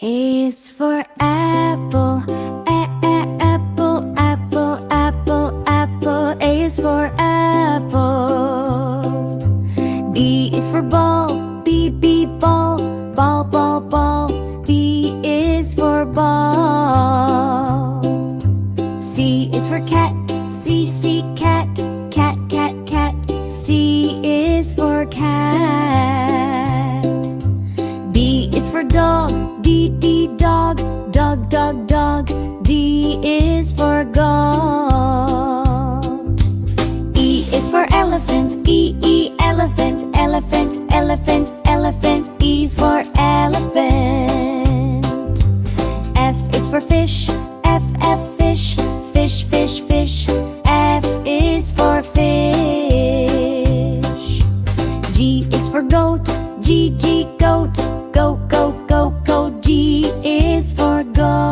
A is for apple, apple, apple, apple, apple. A is for apple. B is for ball, ball, ball, ball, ball. B is for ball. C is for cat, cat, cat, cat, cat. C is for cat. D is for dog, dog, dog, dog, dog. D is for goat. E is for elephant, elephant, elephant, elephant, elephant. E is for elephant. F is for fish, fish, fish, fish, fish. F is for fish. G is for goat, goat, goat, goat, goat, goat. G is for goat.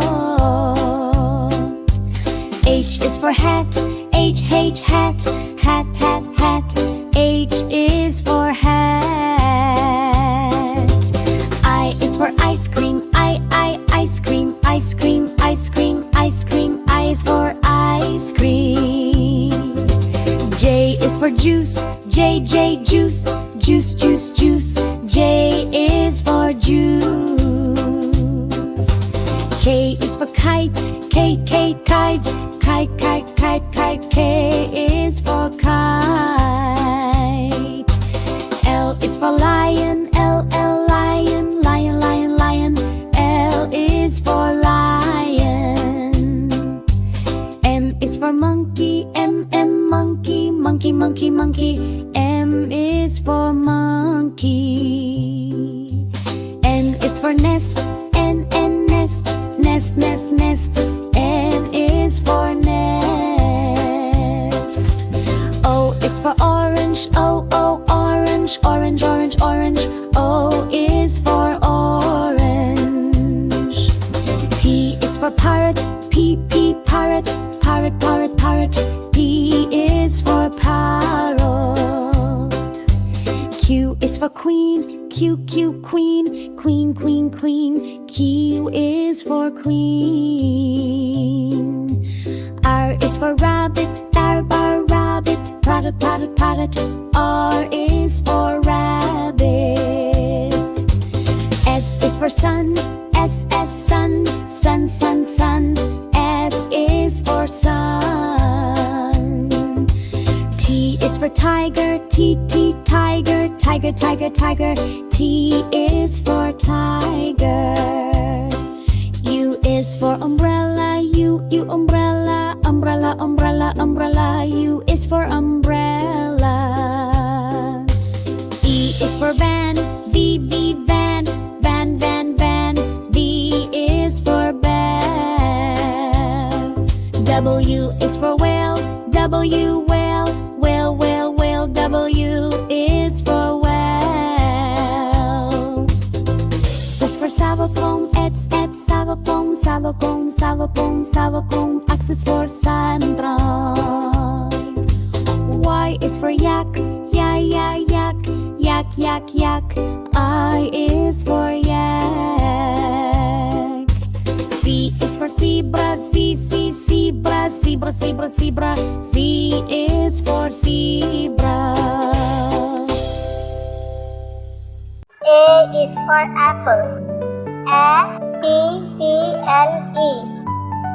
H is for hat, hat, hat, hat, hat. H is for hat. I is for ice cream, ice cream, ice cream, ice cream, ice cream. I is for ice cream. J is for juice, juice, juice, juice, juice. J is for juice. K is for kite, kite, kite, kite, kite, kite. K is for kite. L is for lion, lion, lion, lion, lion. L is for lion. M is for monkey, monkey, monkey, monkey, monkey. M is for monkey. N is for nest, nest, nest, nest, nest. N is for nest. O is for orange, orange, orange, orange, orange. O is for orange. P is for parrot, parrot, parrot, parrot, parrot. P is for parrot. Q is for queen, queen, queen, queen, queen. Q is for queen. R is for rabbit, rabbit, parrot, parrot, parrot. R is for rabbit. S is for sun, sun, sun, sun, sun. S is for sun. T is for tiger, tiger, tiger, tiger, tiger. T is for tiger. U is for umbrella, umbrella, umbrella, umbrella, umbrella. U is for umbrella. V is for van, van, van, van, van. V is for bell. W is for whale, whale, whale, whale, whale. W is for well. S is for salopong, salopong, salopong, salopong, salopong. X is for Sandra. Y is for yak, yak, yak, yak, yak. I is for yak. C is for zebra, zebra, zebra, zebra, zebra. C is for zebra. A is for apple. A-P-P-L-E.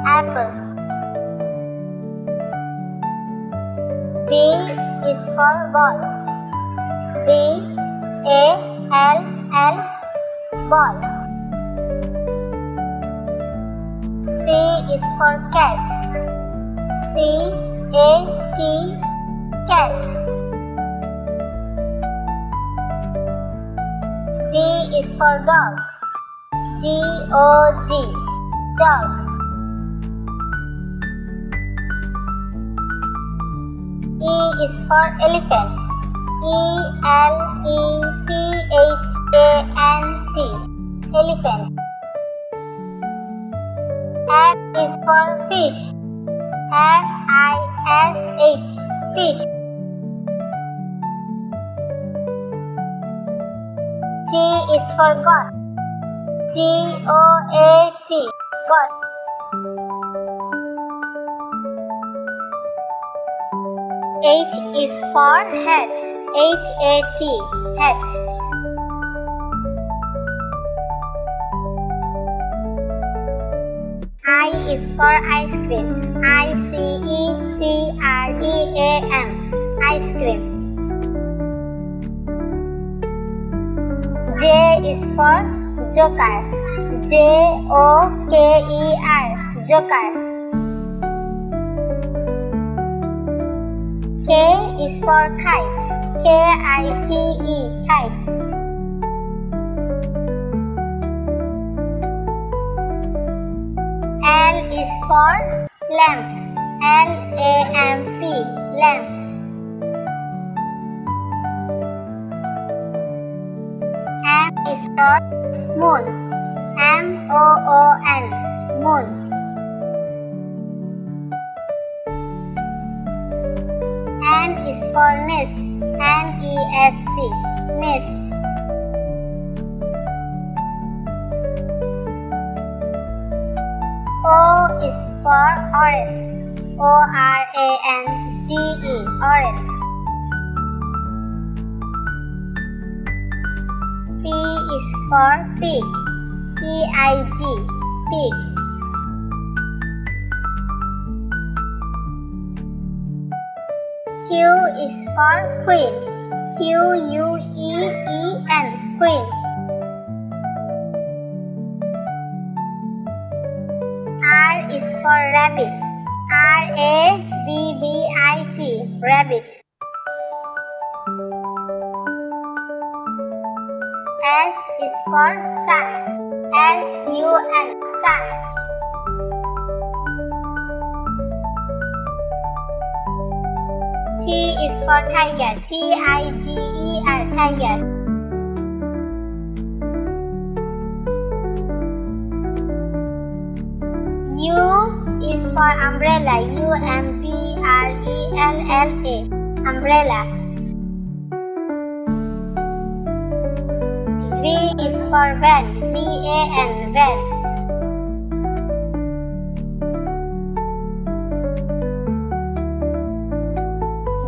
Apple. B is for ball. B-A-L-L. Ball. C is for cat. C-A-T. Cat. D is for dog. D-O-G. Dog. E is for elephant. E-L-E-P-H-A-N-T. Elephant. F is for fish. F-I-S-H. Fish. G is for goat. Goat. Got. H is for hat. Hat. Hat. I is for ice cream. ICECREAM. Ice cream. J is for joker. JOKER. Joker. K is for kite. KITE. Kite. L is for lamp. LAMP. Lamp. M is for moon. MOON. Moon. N is for nest. NEST. Nest. O is for orange. ORANGE. Orange. P is for pig. PIG. Pig. Q is for queen. QUEEN. Queen. R is for rabbit. RABBIT. Rabbit. S is for sun. SUN. Sun. T is for tiger. TIGER. Tiger. U is for umbrella. UMBRELLA. Umbrella. V is for van. VAN. Van.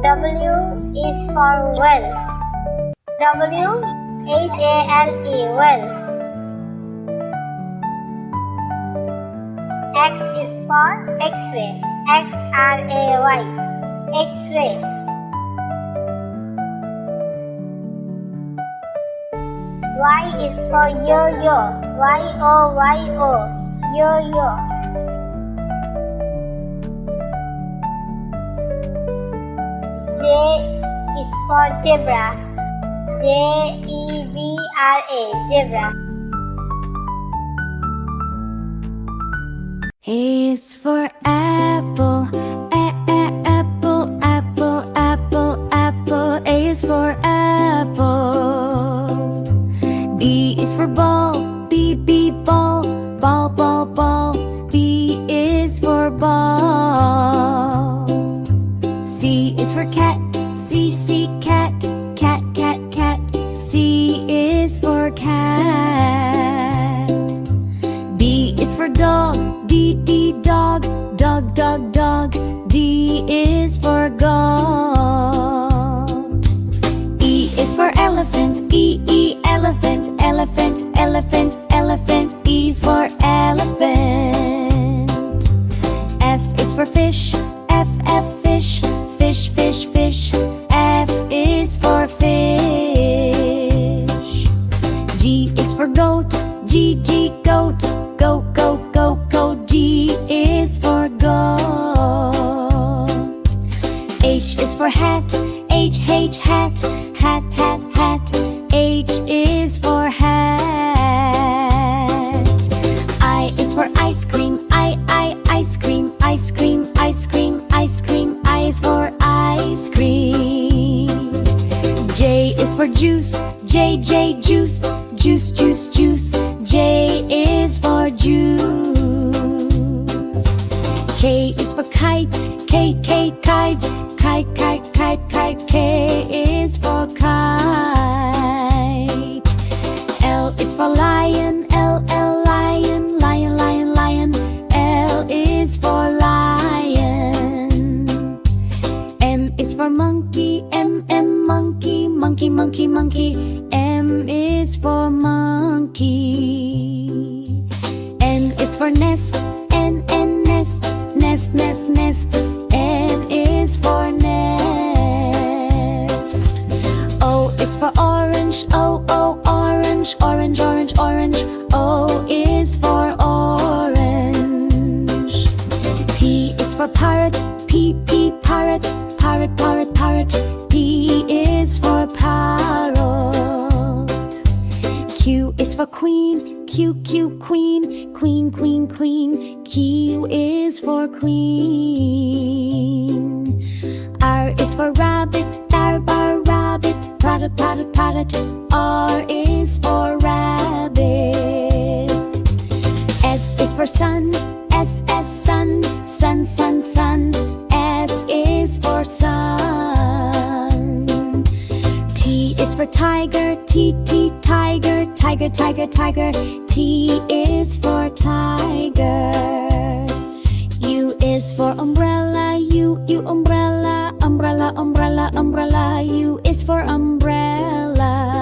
W is for well. WHALE. Well. X is for X-ray. XRAY. X-ray. Y is for yo-yo. YOYO. Yo-yo. J is for zebra. JEBRA. Zebra. A is for apple. Apple, apple, apple, apple. A is for apple. B is for ball. B, ball. Ball, ball, ball. B is for ball. C is for cat. C, cat. Cat, cat, cat. C is for cat. D is for dog. D, dog. Dog, dog, dog. D is for goat. E is for elephant. Elephant, elephant, elephant, elephant. E is for elephant. F is for fish. F, fish. Fish, fish, fish. F is for fish. G is for goat. G, goat. Goat, goat, goat, goat. G is for goat. H is for hat. H, hat. Hat, hat, hat. H is for hat. I is for ice cream. Ice cream, ice cream, ice cream, ice cream. I is for ice cream. J is for juice. J, juice. Juice, juice, juice. J is for juice. K is for kite. K, kite. Kite, kite, kite, kite. K is for kite. L is for lion. L, monkey, monkey. M is for monkey. N is for nest, N, nest, nest, nest, nest. N is for nest. O is for orange, O, orange, orange, orange, orange. O is for orange. P is for parrot, P, parrot, parrot, parrot, parrot. P is for parrot. Q is for queen, Q, queen, queen, queen, queen. Q is for queen. R is for rabbit, rabbit, rabbit, rabbit, rabbit. R is for rabbit. S is for sun, S, sun, sun, sun, sun. S is for sun. T is for tiger, T, tiger, tiger, tiger, tiger. T is for tiger. U is for umbrella, U, umbrella, umbrella, umbrella, umbrella. U is for umbrella.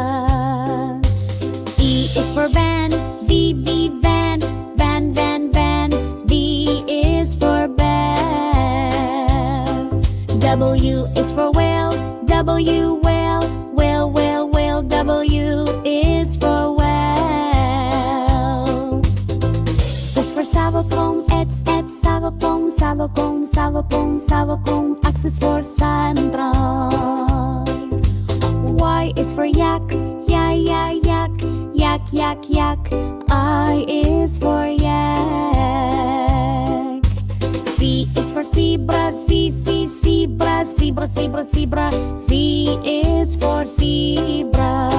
V is for van, V, van, van, van, van. V is for bell. W is for whale, W, whale, whale, whale, whale. W is for whale. S is for xylophone, X, xylophone, xylophone, xylophone, xylophone. X is for Sandra. Y is for yak, yak, yak, yak, yak, yak. I is for yak. C is for zebra, C, zebra, zebra, zebra, zebra. C is for zebra.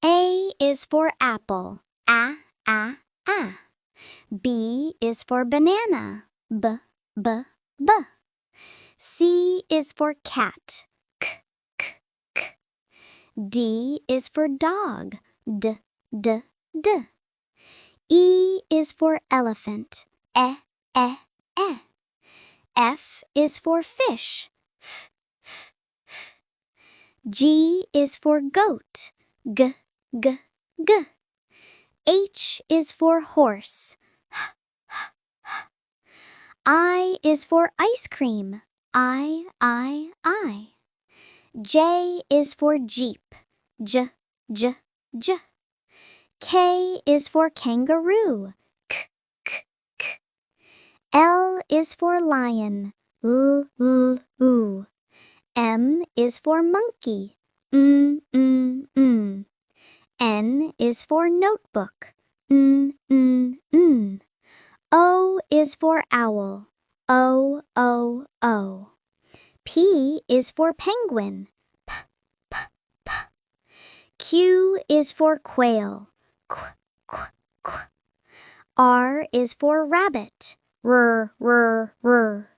A is for apple, A, A, A. B is for banana, B, B, B. C is for cat, K, K, K. D is for dog, D, D, D. E is for elephant, E, E, E. F is for fish, F, F, F. G is for goat, G, G, G. H is for horse, H, H, H. I is for ice cream, I, I. J is for jeep, J, J, J. K is for kangaroo, K, K, K. L is for lion, L, L, U. M is for monkey, N is for notebook, N. O is for owl, O, O. P is for penguin, P, P, P. Q is for quail, Qu, Qu, Qu. R is for rabbit, R, R, R.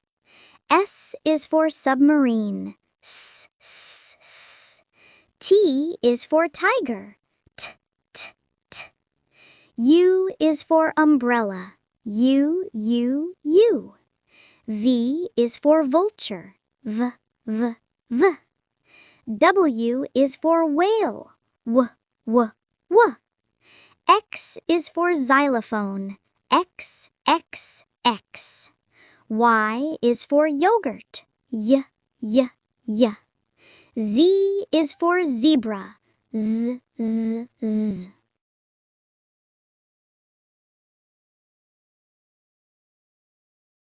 S is for submarine, S, S, S. T is for tiger, T, T, T. U is for umbrella, U, U, U. V is for vulture, V, V, V. W is for whale, W, W, W. X is for xylophone, X, X, X. Y is for yogurt, Y, Y, Y. Z is for zebra, Z, Z, Z.